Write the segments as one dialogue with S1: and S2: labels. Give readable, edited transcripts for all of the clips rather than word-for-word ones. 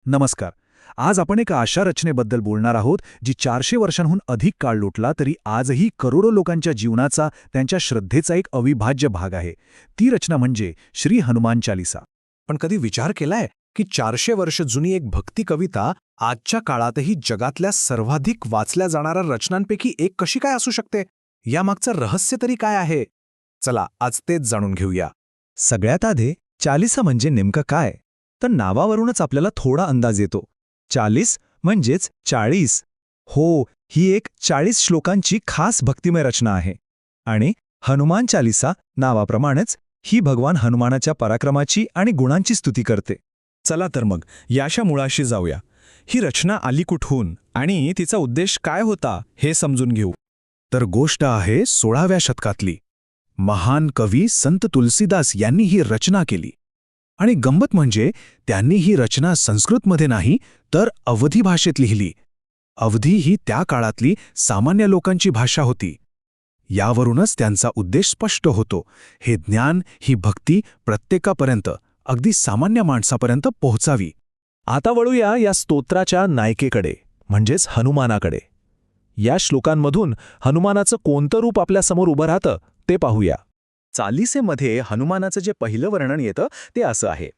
S1: नमस्कार. आज आपण एका अशा रचनेबद्दल बोलणार आहोत जी 400 वर्षांहून अधिक काळ लोटला तरी आजही करोडो लोकांच्या जीवनाचा, त्यांच्या श्रद्धेचा एक अविभाज्य भाग आहे. ती रचना म्हणजे श्री हनुमान चालीसा.
S2: पण कधी विचार केलाय की 400 वर्ष जुनी एक भक्ती कविता आजच्या काळातही जगातल्या सर्वाधिक वाचल्या जाणाऱ्या रचनांपैकी एक कशी काय असू शकते? यामागचं रहस्य तरी काय आहे? चला आज तेच जाणून घेऊया.
S3: सगळ्यात आधी चालीसा म्हणजे नेमकं काय, तर नावावरूनच आपल्याला थोडा अंदाज येतो. 40 म्हणजेच 40. हो, ही एक 40 श्लोकांची खास भक्तिमय रचना आहे. आणि हनुमान चालीसा नावाप्रमाणेच ही भगवान हनुमानाच्या पराक्रमाची आणि गुणांची स्तुती करते.
S2: चला तर मग याच्या मुळाशी जाऊया. ही रचना आली कुठून आणि तिचा उद्देश काय होता हे समजून घेऊ.
S1: तर गोष्ट आहे 16व्या शतकातली. महान कवी संत तुलसीदास यांनी ही रचना केली. आणि गंमत म्हणजे त्यांनी ही रचना संस्कृतमध्ये नाही तर अवधी भाषेत लिहिली. अवधी ही त्या काळातली सामान्य लोकांची भाषा होती. यावरूनच त्यांचा उद्देश स्पष्ट होतो. हे ज्ञान, ही भक्ती प्रत्येकापर्यंत, अगदी सामान्य माणसापर्यंत पोहोचावी.
S2: आता वळूया या स्तोत्राच्या नायिकेकडे, म्हणजेच हनुमानाकडे. या श्लोकांमधून हनुमानाचं कोणतं रूप आपल्यासमोर उभं राहतं ते पाहूया. चालीसेमध्ये हनुमानाचं जे पहिलं वर्णन येतं ते असं आहे: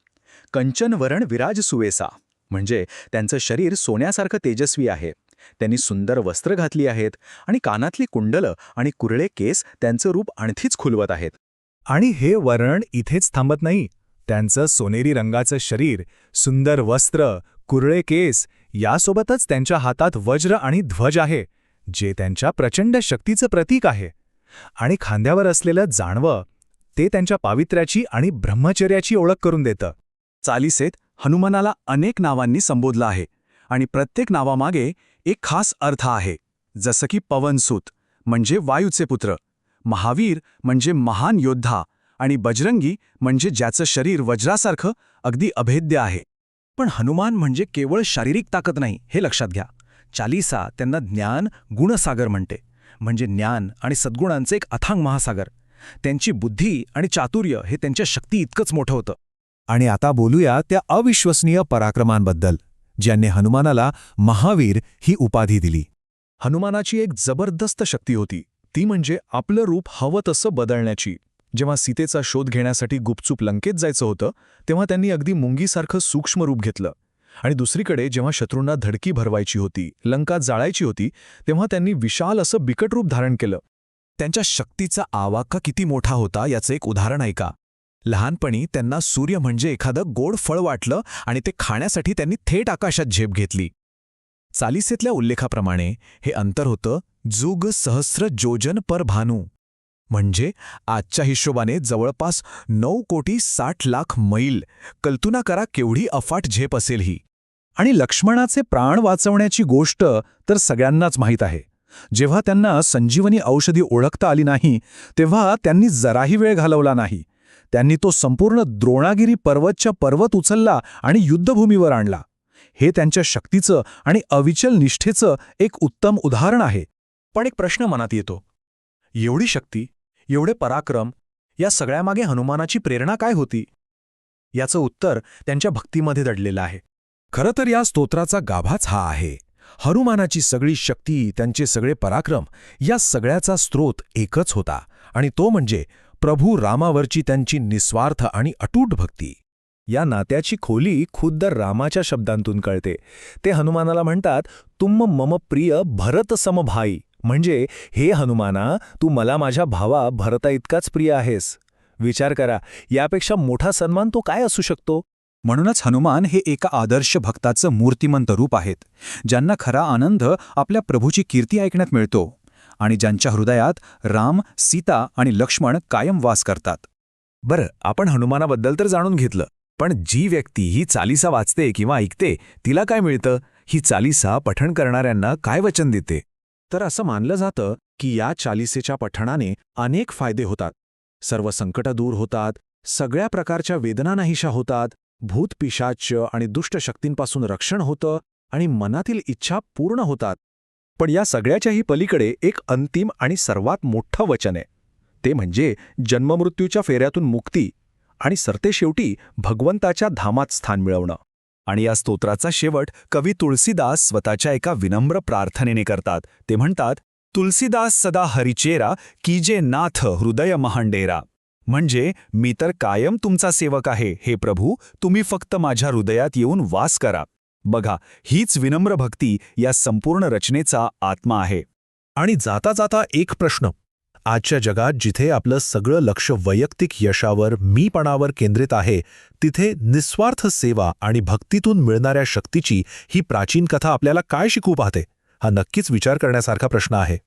S2: कंचन वरण विराज सुवेसा, म्हणजे त्यांचं शरीर सोन्यासारखं तेजस्वी आहे. त्यांनी सुंदर वस्त्र घातली आहेत आणि कानातली कुंडलं आणि कुरळे केस त्यांचं रूप आणखीच खुलवत आहेत.
S3: आणि हे वर्णन इथेच थांबत नाही. त्यांचं सोनेरी रंगाचं शरीर, सुंदर वस्त्र, कुरळे केस यासोबतच त्यांच्या हातात वज्र आणि ध्वज आहे, जे त्यांच्या प्रचंड शक्तीचं प्रतीक आहे. आणि खांद्यावर असलेलं जानवं, ते त्यांच्या पावित्र्याची आणि ब्रह्मचर्याची ओळख करून देतं.
S1: चालीसेत हनुमानाला अनेक नावांनी संबोधलं आहे आणि प्रत्येक नावामागे एक खास अर्थ आहे. जसं की पवनसूत म्हणजे वायूचे पुत्र, महावीर म्हणजे महान योद्धा आणि बजरंगी म्हणजे ज्याचं शरीर वज्रासारखं अगदी अभेद्य आहे.
S2: पण हनुमान म्हणजे केवळ शारीरिक ताकद नाही हे लक्षात घ्या. चालीसा त्यांना ज्ञान गुणसागर म्हणते, म्हणजे ज्ञान आणि सद्गुणांचे एक अथांग महासागर. त्यांची बुद्धी आणि चातुर्य हे त्यांच्या शक्ती इतकंच मोठं होतं.
S3: आणि आता बोलूया त्या अविश्वसनीय पराक्रमांबद्दल, ज्यांनी हनुमानाला महावीर ही उपाधी दिली.
S2: हनुमानाची एक जबरदस्त शक्ती होती, ती म्हणजे आपलं रूप हवं तसं बदलण्याची. जेव्हा सीतेचा शोध घेण्यासाठी गुपचूप लंकेत जायचं होतं तेव्हा त्यांनी अगदी मुंगीसारखं सूक्ष्म रूप घेतलं. आणि दुसरीकडे जेव्हा शत्रूंना धडकी भरवायची होती, लंका जाळायची होती, तेव्हा त्यांनी विशाल असं बिकट रूप धारण केलं. त्यांच्या शक्तीचा आवाका किती मोठा होता याचं एक उदाहरण ऐका. लहानपणी त्यांना सूर्य म्हणजे एखादं गोड फळ वाटलं आणि ते खाण्यासाठी त्यांनी थेट आकाशात झेप घेतली. चालीसेतल्या उल्लेखाप्रमाणे हे अंतर होतं जुग सहस्र जोजन पर भानू, म्हणजे आजच्या हिशोबाने जवळपास 9,60,00,000 मैल. कल्पना करा केवढी अफाट झेप असेल ही.
S1: आणि लक्ष्मणाचे प्राण वाचवण्याची गोष्ट तर सगळ्यांनाच माहीत आहे. जेव्हा त्यांना संजीवनी औषधी ओळखता आली नाही तेव्हा त्यांनी जराही वेळ घालवला नाही. त्यांनी तो संपूर्ण द्रोणागिरी पर्वतच्या पर्वत उचलला आणि युद्धभूमीवर आणला. हे त्यांच्या शक्तीचं आणि अविचल निष्ठेचं एक उत्तम उदाहरण आहे.
S2: पण एक प्रश्न मनात येतो, एवढी शक्ती, एवढे पराक्रम, या सगळ्यामागे हनुमानाची प्रेरणा काय होती? याचं उत्तर त्यांच्या भक्तीमध्ये दडलेलं आहे.
S3: खरं तर या स्तोत्राचा गाभाच हा आहे. हनुमानाची सगळी शक्ती, त्यांचे सगळे पराक्रम, या सगळ्याचा स्रोत एकच होता, आणि तो म्हणजे प्रभू रामावरची त्यांची निस्वार्थ आणि अटूट भक्ती. या नात्याची खोली खुद्द रामाच्या शब्दांतून कळते. ते हनुमानाला म्हणतात, तुम मम प्रिय भरत समभाई, म्हणजे हे हनुमाना, तू मला माझ्या भावा भरता इतकाच प्रिय आहेस. विचार करा, यापेक्षा मोठा सन्मान तो काय असू शकतो?
S1: म्हणूनच हनुमान हे एका आदर्श भक्ताचं मूर्तिमंत रूप आहेत, ज्यांना खरा आनंद आपल्या प्रभूची कीर्ती ऐकण्यात मिळतो आणि ज्यांच्या हृदयात राम, सीता आणि लक्ष्मण कायम वास करतात.
S3: बरं, आपण हनुमानाबद्दल तर जाणून घेतलं, पण जी व्यक्ती ही चालीसा वाचते किंवा ऐकते तिला काय मिळतं? ही चालीसा पठण करणाऱ्यांना काय वचन देते?
S2: तर असं मानलं जातं की या चालीसेच्या पठणाने अनेक फायदे होतात. सर्व संकटं दूर होतात, सगळ्या प्रकारच्या वेदना नाहीशा होतात, भूत पिशाच आणि दुष्ट शक्तींपासून रक्षण होतं आणि मनातील इच्छा पूर्ण होतात.
S3: पण या सगळ्याच्याही पलीकडे एक अंतिम आणि सर्वात मोठं वचन आहे. ते म्हणजे जन्ममृत्यूच्या फेऱ्यातून मुक्ती आणि सरतेशेवटी भगवंताच्या धामात स्थान मिळवणं.
S2: आणि या स्तोत्राचा शेवट कवी तुळसीदास स्वतःच्या एका विनम्र प्रार्थनेने करतात. ते म्हणतात, तुलसीदास सदा हरिचेरा कीजे नाथ हृदय महांडेरा. म्हणजे मी तर कायम तुमचा सेवक आहे, हे प्रभू, तुम्ही फक्त माझ्या हृदयात येऊन वास करा. बघा, हीच विनम्र भक्ती या संपूर्ण रचनेचा आत्मा आहे.
S3: आणि जाता जाता एक प्रश्न. आजच्या जगात जिथे आपलं सगळं लक्ष वैयक्तिक यशावर, मीपणावर केंद्रित आहे, तिथे निस्वार्थ सेवा आणि भक्तीतून मिळणाऱ्या शक्तीची ही प्राचीन कथा आपल्याला काय शिकवू पाहते? हा नक्कीच विचार करण्यासारखा प्रश्न आहे.